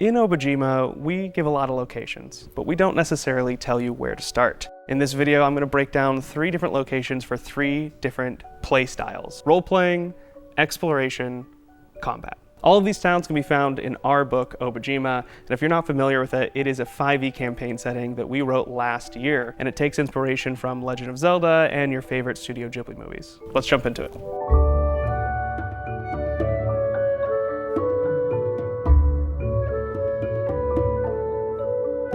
In Obojima, we give a lot of locations, but we don't necessarily tell you where to start. In this video, I'm going to break down 3 different locations for 3 different play styles: role-playing, exploration, combat. All of these towns can be found in our book, Obojima, and if you're not familiar with it, it is a 5e campaign setting that we wrote last year, and it takes inspiration from Legend of Zelda and your favorite Studio Ghibli movies. Let's jump into it.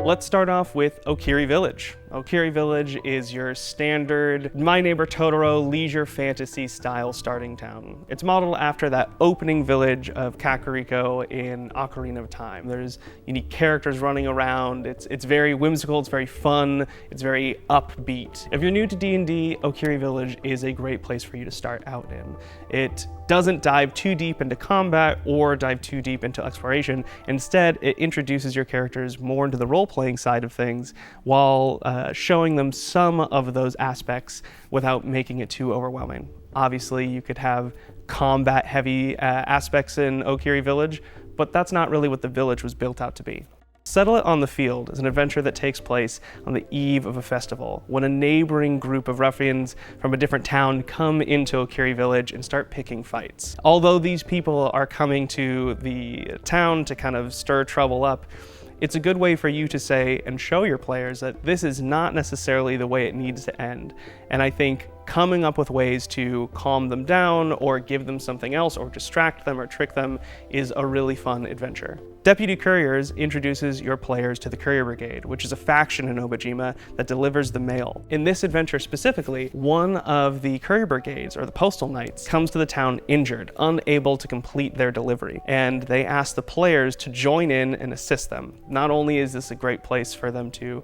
Let's start off with Okiri Village. Okiri Village is your standard My Neighbor Totoro leisure fantasy style starting town. It's modeled after that opening village of Kakariko in Ocarina of Time. There's unique characters running around. It's very whimsical, it's very fun, it's very upbeat. If you're new to D&D, Okiri Village is a great place for you to start out in. It doesn't dive too deep into combat or dive too deep into exploration. Instead, it introduces your characters more into the role-playing side of things while showing them some of those aspects without making it too overwhelming. Obviously, you could have combat-heavy aspects in Okiri Village, but that's not really what the village was built out to be. Settle It on the Field is an adventure that takes place on the eve of a festival, when a neighboring group of ruffians from a different town come into Okiri Village and start picking fights. Although these people are coming to the town to kind of stir trouble up, it's a good way for you to say and show your players that this is not necessarily the way it needs to end. And I think coming up with ways to calm them down or give them something else or distract them or trick them is a really fun adventure. Deputy Couriers introduces your players to the Courier Brigade, which is a faction in Obojima that delivers the mail. In this adventure specifically, one of the Courier Brigades, or the Postal Knights, comes to the town injured, unable to complete their delivery, and they ask the players to join in and assist them. Not only is this a great place for them to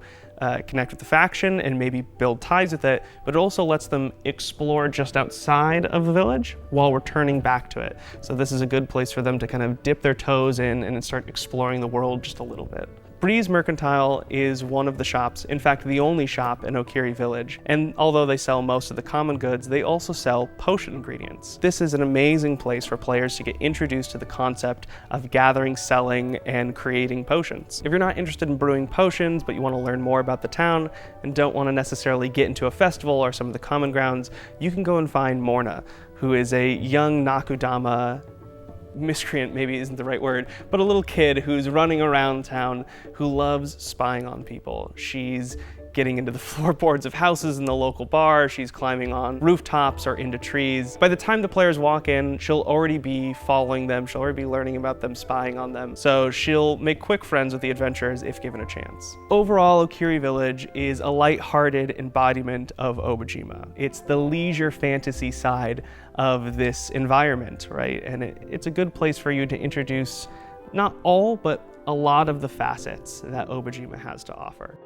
connect with the faction and maybe build ties with it, but it also lets them explore just outside of the village while returning back to it. So this is a good place for them to kind of dip their toes in and start exploring the world just a little bit. Breeze Mercantile is one of the shops, in fact the only shop in Okiri Village, and although they sell most of the common goods, they also sell potion ingredients. This is an amazing place for players to get introduced to the concept of gathering, selling, and creating potions. If you're not interested in brewing potions, but you want to learn more about the town and don't want to necessarily get into a festival or some of the common grounds, you can go and find Morna, who is a young Nakudama miscreant, maybe isn't the right word, but a little kid who's running around town who loves spying on people. She's getting into the floorboards of houses in the local bar, she's climbing on rooftops or into trees. By the time the players walk in, she'll already be following them, she'll already be learning about them, spying on them, so she'll make quick friends with the adventurers if given a chance. Overall, Okiri Village is a light-hearted embodiment of Obojima. It's the leisure fantasy side of this environment, right? And it's a good place for you to introduce not all, but a lot of the facets that Obojima has to offer.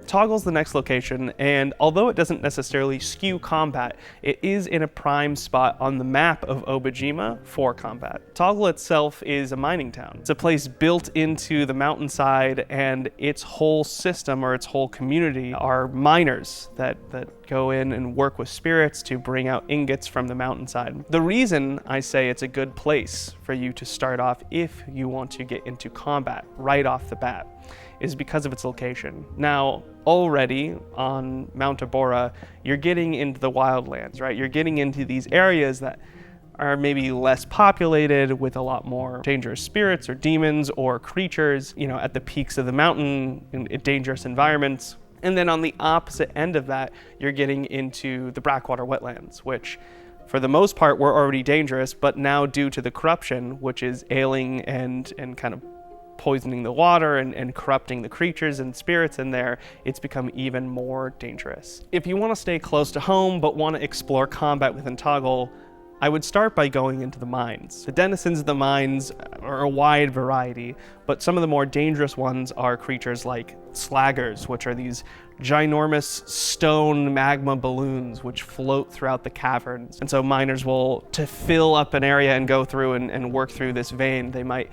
Toggle's the next location, and although it doesn't necessarily skew combat, it is in a prime spot on the map of Obojima for combat. Toggle itself is a mining town. It's a place built into the mountainside, and its whole system or its whole community are miners that go in and work with spirits to bring out ingots from the mountainside. The reason I say it's a good place for you to start off if you want to get into combat right off the bat is because of its location. Now, already on Mount Abora, you're getting into the wildlands, right? You're getting into these areas that are maybe less populated with a lot more dangerous spirits or demons or creatures, you know, at the peaks of the mountain in dangerous environments. And then on the opposite end of that, you're getting into the Brackwater wetlands, which for the most part were already dangerous, but now due to the corruption, which is ailing and kind of poisoning the water and corrupting the creatures and spirits in there, it's become even more dangerous. If you want to stay close to home but want to explore combat within Toggle, I would start by going into the mines. The denizens of the mines are a wide variety, but some of the more dangerous ones are creatures like slaggers, which are these ginormous stone magma balloons which float throughout the caverns. And so miners will, to fill up an area and go through and work through this vein, they might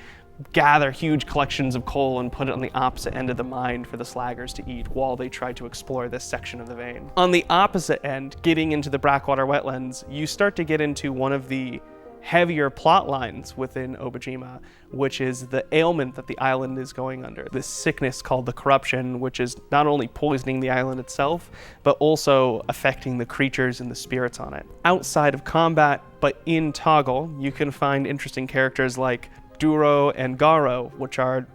gather huge collections of coal and put it on the opposite end of the mine for the slaggers to eat while they try to explore this section of the vein. On the opposite end, getting into the Brackwater wetlands, you start to get into one of the heavier plot lines within Obojima, which is the ailment that the island is going under. This sickness called the corruption, which is not only poisoning the island itself, but also affecting the creatures and the spirits on it. Outside of combat, but in Toggle, you can find interesting characters like Duro and Garo, which are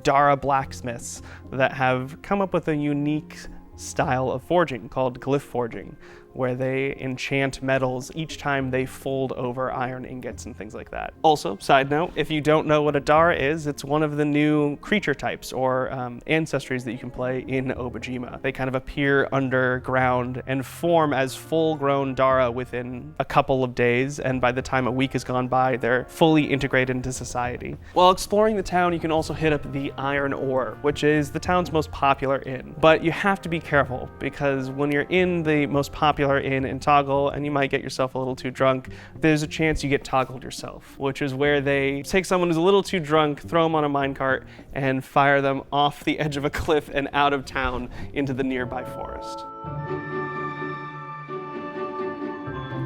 Dara blacksmiths that have come up with a unique style of forging called glyph forging, where they enchant metals each time they fold over iron ingots and things like that. Also, side note, if you don't know what a Dara is, it's one of the new creature types or ancestries that you can play in Obojima. They kind of appear underground and form as full-grown Dara within a couple of days, and by the time a week has gone by, they're fully integrated into society. While exploring the town, you can also hit up the Iron Ore, which is the town's most popular inn. But you have to be careful, because when you're in the most popular inn in Toggle and you might get yourself a little too drunk, there's a chance you get toggled yourself, which is where they take someone who's a little too drunk, throw them on a minecart, and fire them off the edge of a cliff and out of town into the nearby forest.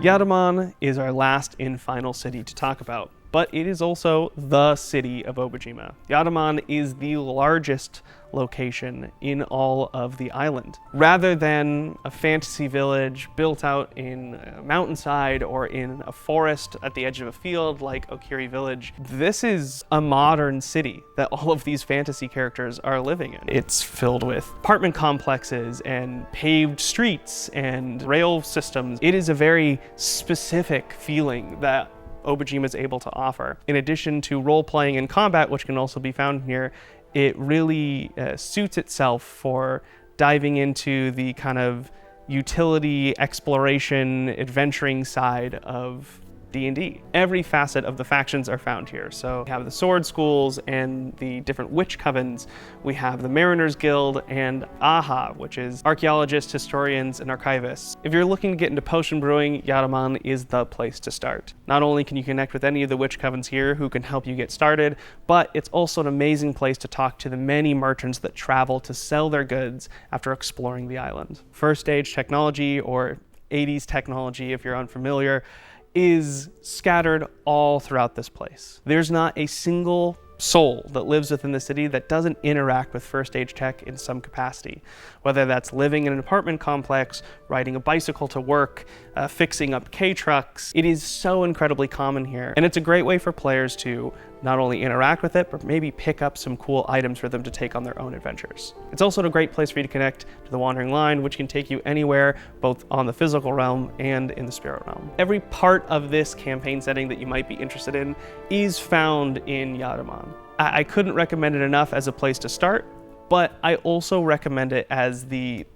Yaman is our last and final city to talk about, but it is also the city of Obojima. Yaman is the largest location in all of the island. Rather than a fantasy village built out in a mountainside or in a forest at the edge of a field like Okiri Village, this is a modern city that all of these fantasy characters are living in. It's filled with apartment complexes and paved streets and rail systems. It is a very specific feeling that Obojima is able to offer. In addition to role-playing and combat, which can also be found here, it really suits itself for diving into the kind of utility, exploration, adventuring side of D&D. Every facet of the factions are found here. So we have the sword schools and the different witch covens. We have the Mariners Guild and AHA, which is archaeologists, historians, and archivists. If you're looking to get into potion brewing, Yaman is the place to start. Not only can you connect with any of the witch covens here who can help you get started, but it's also an amazing place to talk to the many merchants that travel to sell their goods after exploring the island. First age technology, or 80s technology if you're unfamiliar, is scattered all throughout this place. There's not a single soul that lives within the city that doesn't interact with first age tech in some capacity, whether that's living in an apartment complex, riding a bicycle to work, fixing up K-trucks. It is so incredibly common here, and it's a great way for players to not only interact with it, but maybe pick up some cool items for them to take on their own adventures. It's also a great place for you to connect to the Wandering Line, which can take you anywhere, both on the physical realm and in the spirit realm. Every part of this campaign setting that you might be interested in is found in Yaman. I couldn't recommend it enough as a place to start, but I also recommend it as the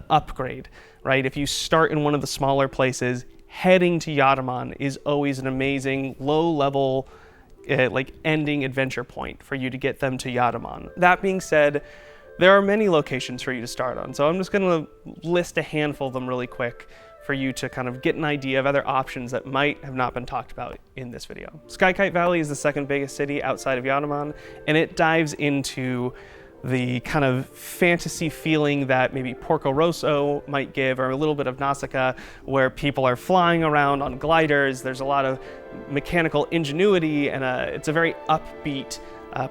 upgrade, right? If you start in one of the smaller places, heading to Yaman is always an amazing low-level ending adventure point for you to get them to Yaman. That being said, there are many locations for you to start on, so I'm just going to list a handful of them really quick for you to kind of get an idea of other options that might have not been talked about in this video. Skykite Valley is the second biggest city outside of Yaman, and it dives into the kind of fantasy feeling that maybe Porco Rosso might give, or a little bit of Nausicaa, where people are flying around on gliders. There's a lot of mechanical ingenuity, and it's a very upbeat,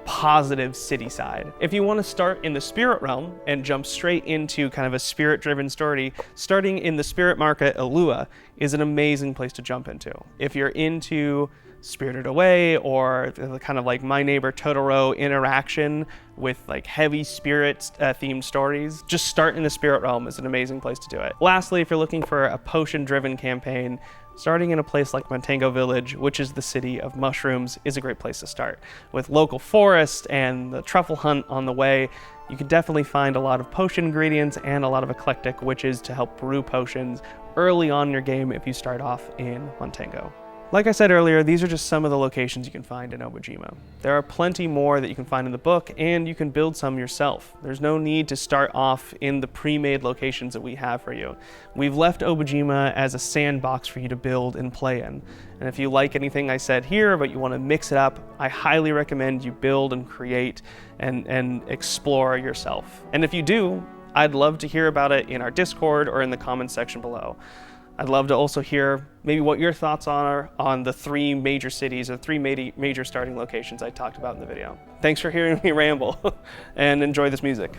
positive city side. If you want to start in the spirit realm and jump straight into kind of a spirit-driven story, starting in the spirit market, Elua, is an amazing place to jump into. If you're into Spirited Away or the kind of like My Neighbor Totoro interaction with like heavy spirit themed stories, just start in the spirit realm is an amazing place to do it. Lastly, if you're looking for a potion driven campaign, starting in a place like Okiri Village, which is the city of mushrooms, is a great place to start. With local forest and the truffle hunt on the way, you can definitely find a lot of potion ingredients and a lot of eclectic witches to help brew potions early on in your game if you start off in Okiri. Like I said earlier, these are just some of the locations you can find in Obojima. There are plenty more that you can find in the book, and you can build some yourself. There's no need to start off in the pre-made locations that we have for you. We've left Obojima as a sandbox for you to build and play in. And if you like anything I said here, but you want to mix it up, I highly recommend you build and create and explore yourself. And if you do, I'd love to hear about it in our Discord or in the comments section below. I'd love to also hear maybe what your thoughts are on the 3 major cities or 3 major starting locations I talked about in the video. Thanks for hearing me ramble and enjoy this music.